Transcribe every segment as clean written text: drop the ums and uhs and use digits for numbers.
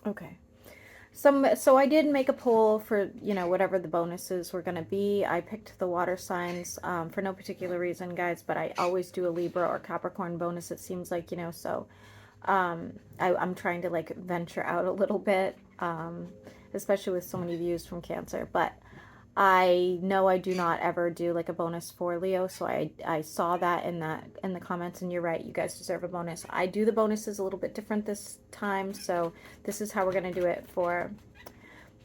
Okay. So I did make a poll for, whatever the bonuses were going to be. I picked the water signs for no particular reason, guys, but I always do a Libra or Capricorn bonus, it seems like, so I'm trying to like venture out a little bit, especially with so many views from Cancer. But I know I do not ever do like a bonus for Leo, so I saw that in the comments, and you're right, you guys deserve a bonus. I do the bonuses a little bit different this time, so this is how we're gonna do it for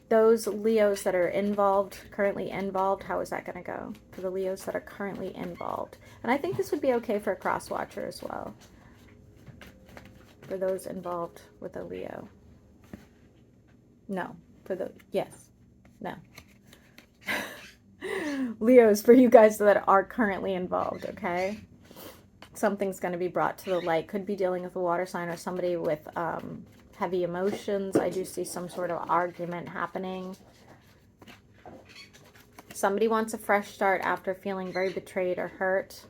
those Leos that are involved, currently involved. How is that gonna go for the Leos that are currently involved? And I think this would be okay for a cross watcher as well, for those involved with a Leo. No, for the yes, no. Leos, for you guys that are currently involved, okay? Something's going to be brought to the light. Could be dealing with a water sign or somebody with heavy emotions. I do see some sort of argument happening. Somebody wants a fresh start after feeling very betrayed or hurt.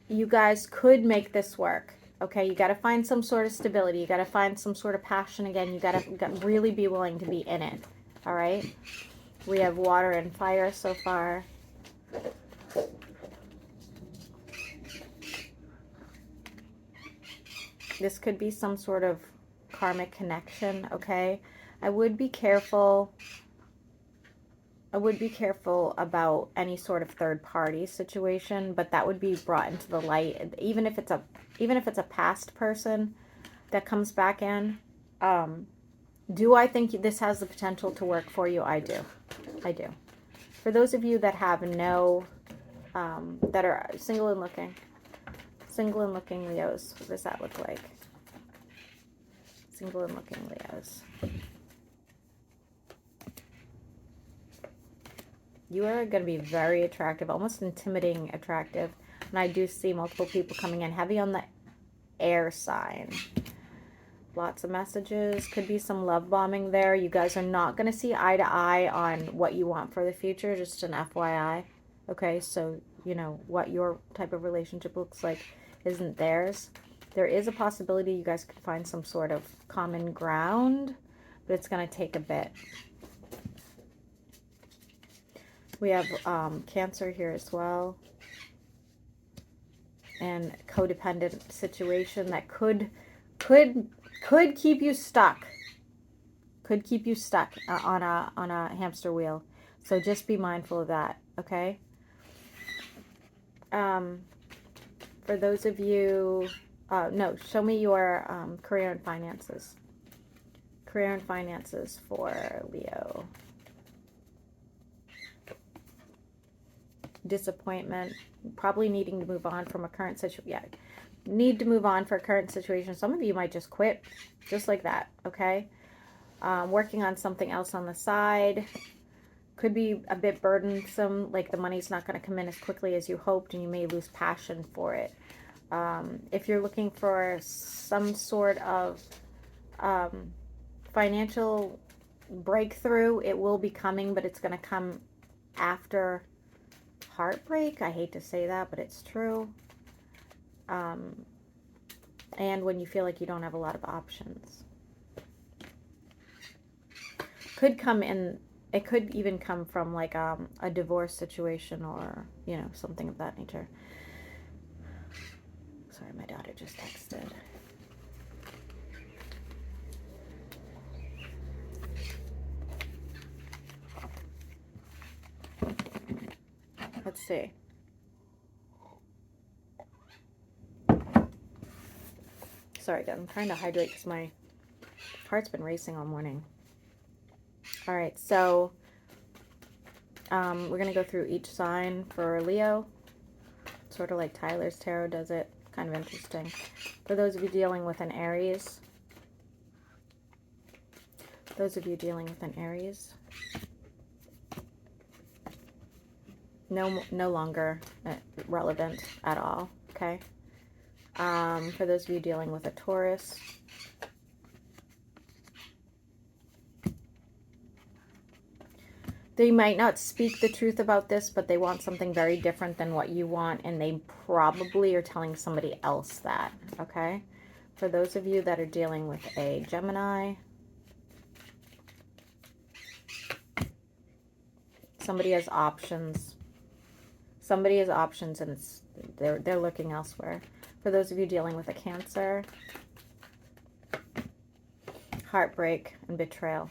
You guys could make this work. Okay, you got to find some sort of stability. You got to find some sort of passion again. You got to really be willing to be in it. All right? We have water and fire so far. This could be some sort of karmic connection, okay? I would be careful. I would be careful about any sort of third party situation, but that would be brought into the light, even if it's a past person that comes back in. Do I think this has the potential to work for you? I do. I do. For those of you that have no, that are single and looking Leos, what does that look like? Single and looking Leos. You are going to be very attractive, almost intimidating attractive. And I do see multiple people coming in heavy on the air sign. Lots of messages. Could be some love bombing there. You guys are not going to see eye to eye on what you want for the future. Just an FYI. Okay, so what your type of relationship looks like isn't theirs. There is a possibility you guys could find some sort of common ground, but it's going to take a bit. We have Cancer here as well. And codependent situation that could keep you stuck. Could keep you stuck on a hamster wheel. So just be mindful of that, okay? For those of you, no, show me your career and finances. Career and finances for Leo. Disappointment, probably needing to move on from a current situation. Yeah, need to move on for a current situation. Some of you might just quit, just like that, okay? Working on something else on the side. Could be a bit burdensome, like the money's not going to come in as quickly as you hoped, and you may lose passion for it. If you're looking for some sort of financial breakthrough, it will be coming, but it's going to come after heartbreak. I hate to say that, but it's true. And when you feel like you don't have a lot of options. Could come in, it could even come from like a divorce situation or, something of that nature. Sorry, my daughter just texted. Let's see. Sorry, guys, I'm trying to hydrate because my heart's been racing all morning. All right, so we're going to go through each sign for Leo. Sort of like Tyler's Tarot does it. Kind of interesting. For those of you dealing with an Aries. No longer relevant at all, okay? For those of you dealing with a Taurus. They might not speak the truth about this, but they want something very different than what you want, and they probably are telling somebody else that, okay? For those of you that are dealing with a Gemini, somebody has options. Somebody has options, and they're looking elsewhere. For those of you dealing with a Cancer, heartbreak and betrayal.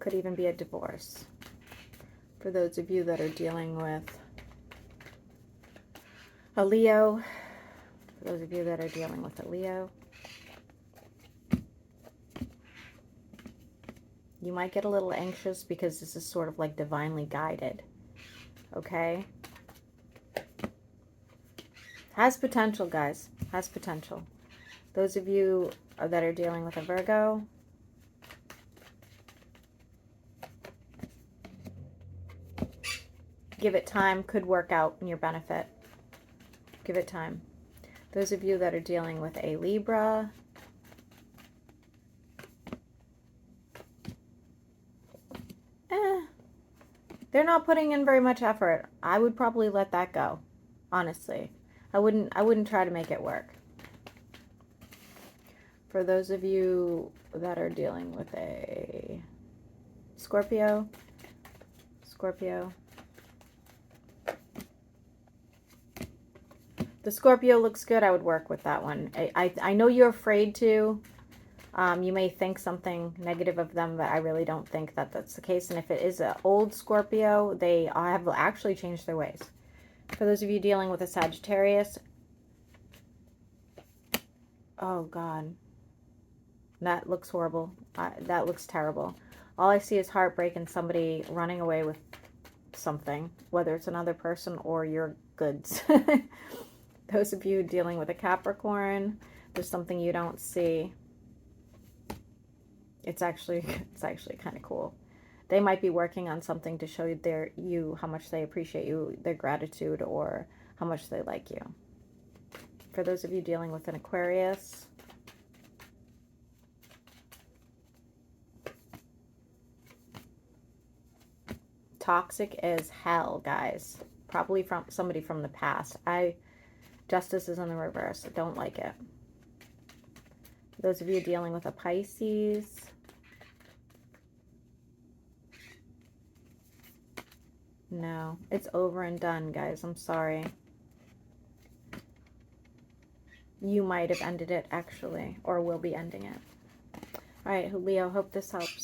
Could even be a divorce. For those of you that are dealing with a Leo, for those of you that are dealing with a Leo, you might get a little anxious because this is sort of like divinely guided, okay? Has potential, guys. Has potential. Those of you that are dealing with a Virgo, give it time. Could work out in your benefit. Give it time. Those of you that are dealing with a Libra, they're not putting in very much effort. I would probably let that go, honestly. I wouldn't try to make it work. For those of you that are dealing with a Scorpio, the Scorpio looks good. I would work with that one. I know you're afraid to. You may think something negative of them, but I really don't think that that's the case. And if it is an old Scorpio, they have actually changed their ways. For those of you dealing with a Sagittarius, oh God, that looks horrible. That looks terrible. All I see is heartbreak and somebody running away with something, whether it's another person or your goods. Those of you dealing with a Capricorn, there's something you don't see. It's actually kind of cool. They might be working on something to show you how much they appreciate you, their gratitude, or how much they like you. For those of you dealing with an Aquarius, toxic as hell, guys. Probably from somebody from the past. Justice is in the reverse. I don't like it. Those of you dealing with a Pisces, no, it's over and done, guys. I'm sorry. You might have ended it, actually, or will be ending it. All right, Leo, hope this helps.